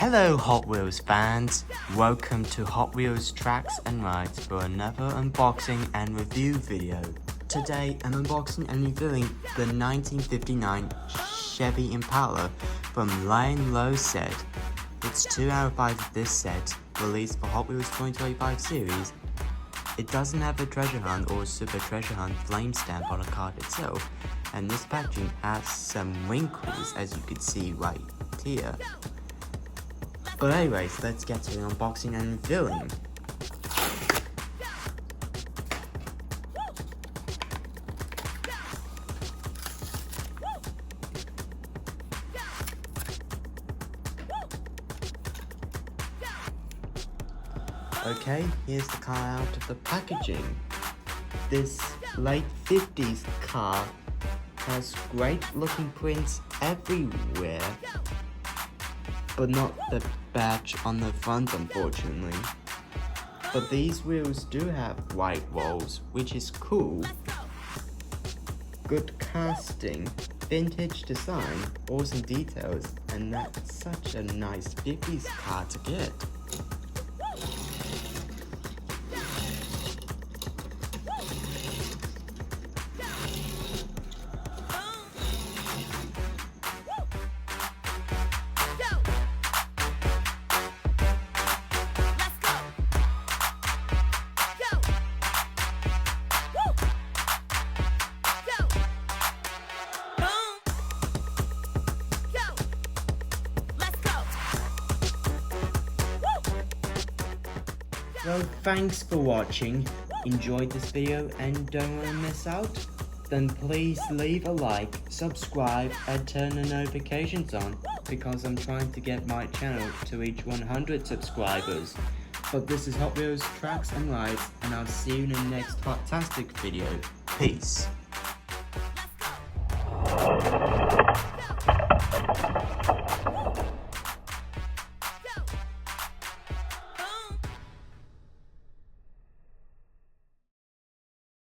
Hello Hot Wheels fans, welcome to Hot Wheels Tracks and Rides for another unboxing and review video. Today I'm unboxing and reviewing the 1959 Chevy Impala from Lion Low set. It's 2 out of 5 of this set, released for Hot Wheels 2025 series. It doesn't have a treasure hunt or super treasure hunt flame stamp on the card itself, and this packaging has some wrinkles as you can see right here. But anyways, let's get to the unboxing and reviewing. Okay, here's the car out of the packaging. This late 50s car has great looking prints everywhere, but not the badge on the front, unfortunately. But these wheels do have white rolls, which is cool. Good casting, vintage design, awesome details, and that's such a nice 50s car to get. Well, thanks for watching. Enjoyed this video and don't want to miss out? Then please leave a like, subscribe and turn the notifications on, because I'm trying to get my channel to reach 100 subscribers. But this is Hot Wheels Tracks and Rides, and I'll see you in the next Hot-tastic video. Peace.